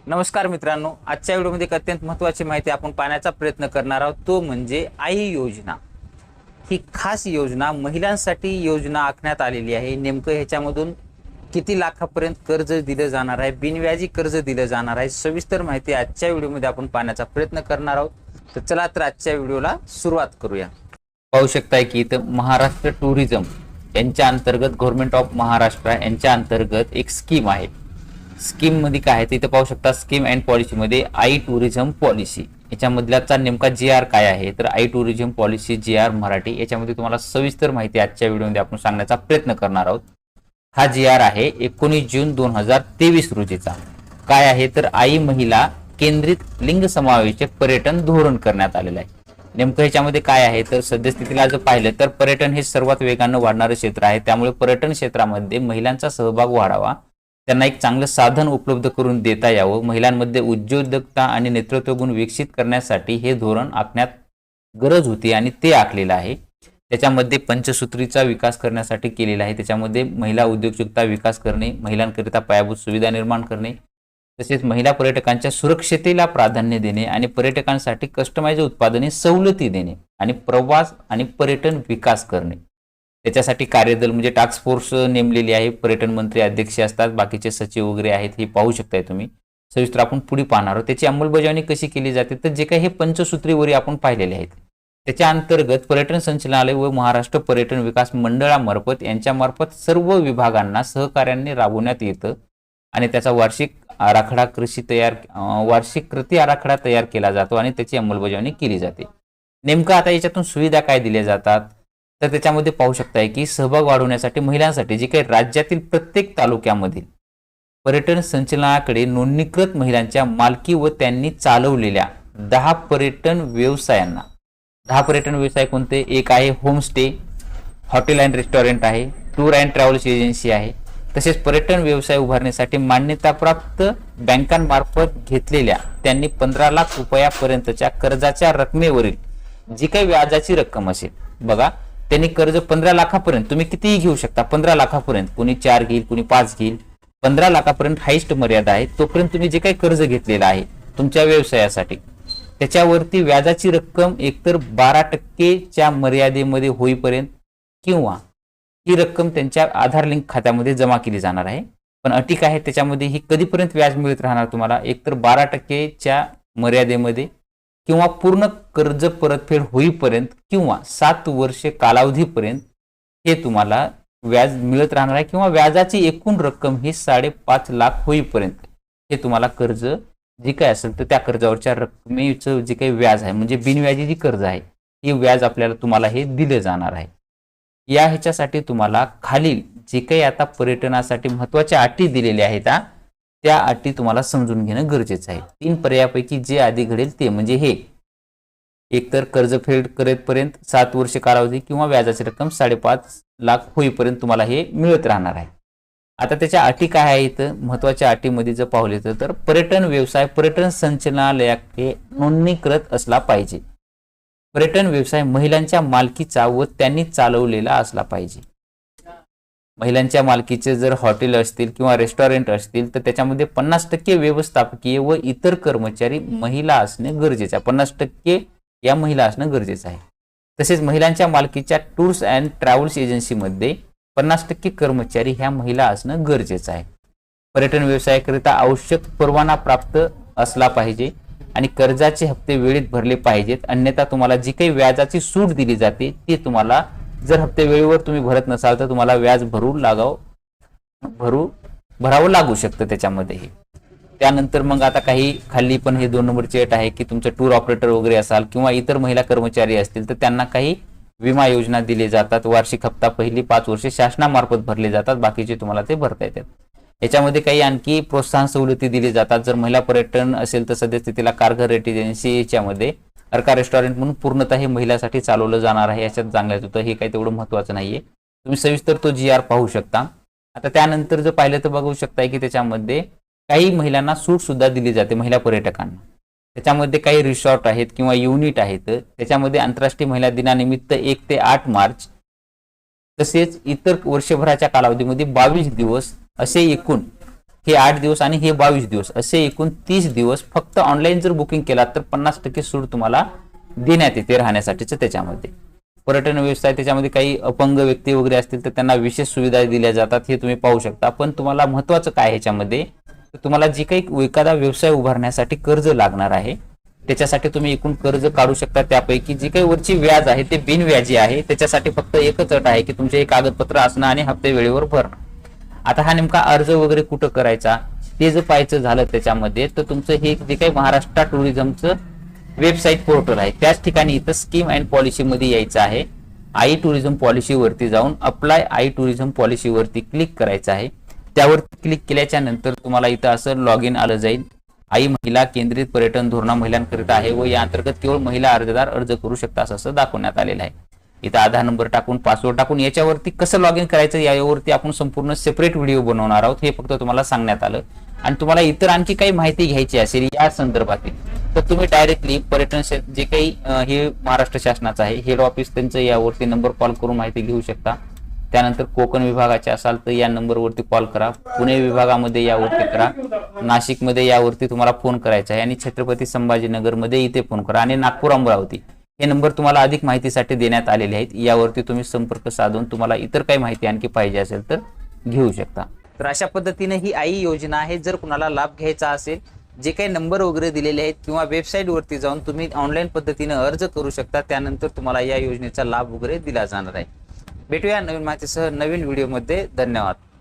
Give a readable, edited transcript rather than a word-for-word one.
नमस्कार मित्रांनो, आजच्या व्हिडिओमध्ये एक अत्यंत महत्त्वाची माहिती आपण पाहण्याचा प्रयत्न करणार आहोत, तो म्हणजे आई योजना। ही खास योजना महिलांसाठी योजना आखण्यात आलेली आहे। नेमकं ह्याच्यामधून किती लाखापर्यंत कर्ज दिलं जाणार आहे, बिनव्याजी कर्ज दिलं जाणार आहे, सविस्तर माहिती आजच्या व्हिडिओमध्ये आपण पाहण्याचा प्रयत्न करणार आहोत। तर चला तर आजच्या व्हिडिओला सुरुवात करूया। पाहू शकताय की इथं महाराष्ट्र टुरिझम यांच्या अंतर्गत गव्हर्नमेंट ऑफ महाराष्ट्र यांच्या अंतर्गत एक स्कीम आहे। स्कीम मध्ये काय आहे ते इथे पाहू शकता। स्कीम अँड पॉलिसी मध्ये आई टुरिझम पॉलिसी याच्यामधल्याचा नेमका जीआर काय आहे, तर आई टुरिझम पॉलिसी जीआर मराठी याच्यामध्ये तुम्हाला सविस्तर माहिती आजच्या व्हिडिओमध्ये आपण सांगण्याचा प्रयत्न करणार आहोत। हा जीआर आहे 19 जून 2023 रोजीचा। काय आहे तर आई महिला केंद्रित लिंग समावेशक पर्यटन धोरण करण्यात आलेलं आहे। नेमकं ह्याच्यामध्ये काय आहे तर सद्यस्थितीला जर पाहिलं तर पर्यटन हे सर्वात वेगाने वाढणारे क्षेत्र आहे। त्यामुळे पर्यटन क्षेत्रामध्ये महिलांचा सहभाग वाढावा, त्यांना एक चांगलं साधन उपलब्ध करून देता यावं, महिलांमध्ये उद्योजकता आणि नेतृत्व गुण विकसित करण्यासाठी हे धोरण आखण्यात गरज होती आणि ते आखलेलं आहे। त्याच्यामध्ये पंचसूत्रीचा विकास करण्यासाठी केलेला आहे। त्याच्यामध्ये महिला उद्योजकता विकास करणे, महिलांकरिता पायाभूत सुविधा निर्माण करणे, तसेच महिला पर्यटकांच्या सुरक्षतेला प्राधान्य देणे आणि पर्यटकांसाठी कस्टमाइज उत्पादने सवलती देणे आणि प्रवास आणि पर्यटन विकास करणे। त्याच्यासाठी कार्यदल म्हणजे टास्क फोर्स नेमलेली आहे। पर्यटन मंत्री अध्यक्ष असतात, बाकीचे सचिव वगैरे आहेत, हे पाहू शकताय तुम्ही। सविस्तर आपण पुढे पाहणार आहोत। त्याची अंमलबजावणी कशी केली जाते तर जे काही हे पंचसूत्रीवर आपण पाहिलेले आहेत त्याच्या अंतर्गत पर्यटन संचालनालय व महाराष्ट्र पर्यटन विकास मंडळामार्फत यांच्यामार्फत सर्व विभागांना सहकार्याने राबवण्यात येतं आणि त्याचा वार्षिक कृती आराखडा तयार केला जातो आणि त्याची अंमलबजावणी केली जाते। नेमकं आता याच्यातून सुविधा काय दिल्या जातात तर त्याच्यामध्ये पाहू शकताय की सहभाग वाढवण्यासाठी महिलांसाठी जे काही राज्यातील प्रत्येक तालुक्यामधील पर्यटन संचालनाकडे नोंदणीकृत महिलांच्या मालकी व त्यांनी चालवलेल्या 10 पर्यटन व्यवसायांना, 10 पर्यटन व्यवसाय कोणते, एक आहे होमस्टे, हॉटेल अँड रेस्टॉरंट आहे, टूर अँड ट्रॅव्हल्स एजन्सी आहे, तसेच पर्यटन व्यवसाय उभारण्यासाठी मान्यताप्राप्त बँकांमार्फत घेतलेल्या त्यांनी 15 लाख रुपयापर्यंतच्या कर्जाच्या रकमेवरील जी काही व्याजाची रक्कम असेल, बघा त्यांनी कर्ज 15 लाखापर्यंत तुम्ही कितीही घेऊ शकता, 15 लाखापर्यंत, कोणी 4 घेईल, कोणी 5 घेईल, 15 लाखापर्यंत हाईस्ट मर्यादा आहे। तोपर्यंत तुम्ही जे काही कर्ज घेतलेलं आहे तुमच्या व्यवसायासाठी त्याच्यावरती व्याजाची रक्कम एकतर 12% मर्यादेमध्ये होईपर्यंत किंवा ही रक्कम त्यांच्या आधार लिंक खात्यामध्ये जमा केली जाणार आहे। पण अटी काय आहे त्याच्यामध्ये, ही कधीपर्यंत व्याज मिळत राहणार तुम्हाला, एकतर 12% मर्यादेमध्ये किंवा पूर्ण कर्ज परतफेड होईपर्यंत किंवा 7 वर्षे कालावधीपर्यंत हे तुम्हाला व्याज मिळत राहणार आहे किंवा व्याजाची एकूण रक्कम ही 5.5 लाख होईपर्यंत हे तुम्हाला कर्ज जे काय असेल तर त्या कर्जावरच्या रकमेचं जे काही व्याज आहे म्हणजे बिनव्याजी जी कर्ज आहे हे व्याज तुम्हाला हे दिले जाणार आहे। या ह्याच्यासाठी तुम्हाला खालील जे काही आता पर्यटनासाठी महत्त्वाच्या अटी दिलेल्या आहेत त्या अटी तुम्हाला समजून घेणं गरजेचं आहे। 3 पर्यायापैकी जे आधी घडेल ते म्हणजे हे, एकतर कर्जफेड करेपर्यंत 7 वर्ष कालावधी किंवा व्याजाची रक्कम 5.5 लाख होईपर्यंत तुम्हाला हे मिळत राहणार आहे। आता त्याच्या अटी काय आहेत, महत्त्वाच्या अटीमध्ये जर पाहिले तर पर्यटन व्यवसाय पर्यटन संचालनालयाकडे नोंदणीकृत असला पाहिजे, पर्यटन व्यवसाय महिलांच्या मालकीचा व त्यांनी चालवलेला असला पाहिजे। महिलांच्या मालकीचे जर हॉटेल असतील किंवा रेस्टॉरंट असतील तर त्याच्यामध्ये 50% व्यवस्थापकीय व इतर कर्मचारी महिला असणे गरजेचे आहे, 50% या महिला असणं गरजेचं आहे। तसेच महिलांच्या मालकीच्या टूर्स अँड ट्रॅव्हल्स एजन्सीमध्ये 50% कर्मचारी ह्या महिला असणं गरजेचं आहे। पर्यटन व्यवसायाकरिता आवश्यक परवाना प्राप्त असला पाहिजे आणि कर्जाचे हप्ते वेळेत भरले पाहिजेत, अन्यथा तुम्हाला जी काही व्याजाची सूट दिली जाते ती तुम्हाला, जर हप्ते वेळेवर तुम्ही भरत नसाल तर तुम्हाला व्याज भरावं लागू शकतं त्याच्यामध्ये। त्यानंतर मग आता काही खाली पण हे 2 नंबरची अट आहे की तुमचं टूर ऑपरेटर वगैरे असाल किंवा इतर महिला कर्मचारी असतील तर त्यांना काही विमा योजना दिले जातात। वार्षिक हप्ता पहिली 5 वर्षे शासनामार्फत भरले जातात, बाकीचे तुम्हाला ते भरता येतात। याच्यामध्ये काही आणखी प्रोत्साहन सवलती दिली जातात। जर महिला पर्यटन असेल तर सद्यस्थितीला कारघर रेट एजन्सी याच्यामध्ये अर्का रेस्टॉरंट म्हणून पूर्णतः हे महिलांसाठी चालवलं जाणार आहे, याच्यात चांगल्याच होतं, हे काही तेवढं महत्त्वाचं नाहीये। तुम्ही सविस्तर तो जीआर पाहू शकता। आता त्यानंतर जर पाहिलं तर बघू शकताय की त्याच्यामध्ये काही महिलांना सूट सुद्धा दिली जाते महिला पर्यटकांना। त्याच्यामध्ये काही रिसॉर्ट आहेत किंवा युनिट आहेत, त्याच्यामध्ये आंतरराष्ट्रीय महिला दिनानिमित्त 1 ते 8 मार्च तसेच इतर वर्षभराच्या कालावधीमध्ये 22 दिवस असे एकूण हे 8 दिवस आणि हे 22 दिवस असे एकूण 30 दिवस फक्त ऑनलाईन जर बुकिंग केलात तर 50% सूट तुम्हाला देण्यात येते राहण्यासाठीच त्याच्यामध्ये. पर्यटन व्यवसाय त्याच्यामध्ये काही अपंग व्यक्ती वगैरे असतील तर त्यांना विशेष सुविधा दिल्या जातात हे तुम्ही पाहू शकता. पण तुम्हाला महत्त्वाचं काय ह्याच्यामध्ये, तुम्हाला जी काही एखादा व्यवसाय उभारण्यासाठी कर्ज लागणार आहे त्याच्यासाठी तुम्ही एकूण कर्ज काढू शकता. त्यापैकी जी काही वरची व्याज आहे ते बिनव्याजी आहे. त्याच्यासाठी फक्त एकच अट आहे की तुमचे हे कागदपत्र असणं आणि हप्ते वेळेवर भरणं. आता हा नेमका अर्ज वगैरे कुठं करायचा ते जर पाहायचं झालं त्याच्यामध्ये, तर तुमचं हे जे काही महाराष्ट्र टुरिझमचं वेबसाईट पोर्टल आहे त्याच ठिकाणी इथं स्कीम अँड पॉलिसी मध्ये यायचं आहे. आई टुरिझम पॉलिसी वरती जाऊन अप्लाय आई टुरिझम पॉलिसी वरती क्लिक करायचं आहे. त्यावर क्लिक केल्याच्या नंतर तुम्हाला इथं असं लॉग इन आलं जाईल. आई महिला केंद्रित पर्यटन धोरणा महिलांकरिता आहे व या अंतर्गत केवळ महिला अर्जदार अर्ज करू शकतात असं दाखवण्यात आलेलं आहे. इथं आधार नंबर टाकून पासवर्ड टाकून याच्यावरती कसं लॉग इन करायचं यावरती आपण संपूर्ण सेपरेट व्हिडिओ बनवणार आहोत. हे फक्त तुम्हाला सांगण्यात आलं. आणि तुम्हाला इतर आणखी काही माहिती घ्यायची असेल या संदर्भातील तर तुम्ही डायरेक्टली पर्यटन जे काही हे महाराष्ट्र शासनाचं आहे हेड ऑफिस त्यांचं यावरती नंबर कॉल करून माहिती घेऊ शकता. त्यानंतर कोकण विभागाचे असाल तर या नंबरवरती कॉल करा. पुणे विभागामध्ये यावरती करा. नाशिकमध्ये यावरती तुम्हाला फोन करायचा आहे आणि छत्रपती संभाजीनगरमध्ये इथे फोन करा आणि नागपूर अमरावती हे नंबर तुम्हाला अधिक माहितीसाठी देण्यात आलेले आहेत. यावरती तुम्ही संपर्क साधून तुम्हाला इतर काही माहिती आणखी पाहिजे असेल तर घेऊ शकता. तर अशा पद्धतीने ही आई योजना आहे. जर कुणाला लाभ घ्यायचा असेल, जे काही नंबर वगैरे दिलेले आहेत किंवा वेबसाईट वरती जाऊन तुम्ही ऑनलाईन पद्धतीने अर्ज करू शकता. त्यानंतर तुम्हाला या योजनेचा लाभ वगैरे दिला जाणार आहे. भेटूया नवीन माहितीसह नवीन व्हिडिओमध्ये. धन्यवाद.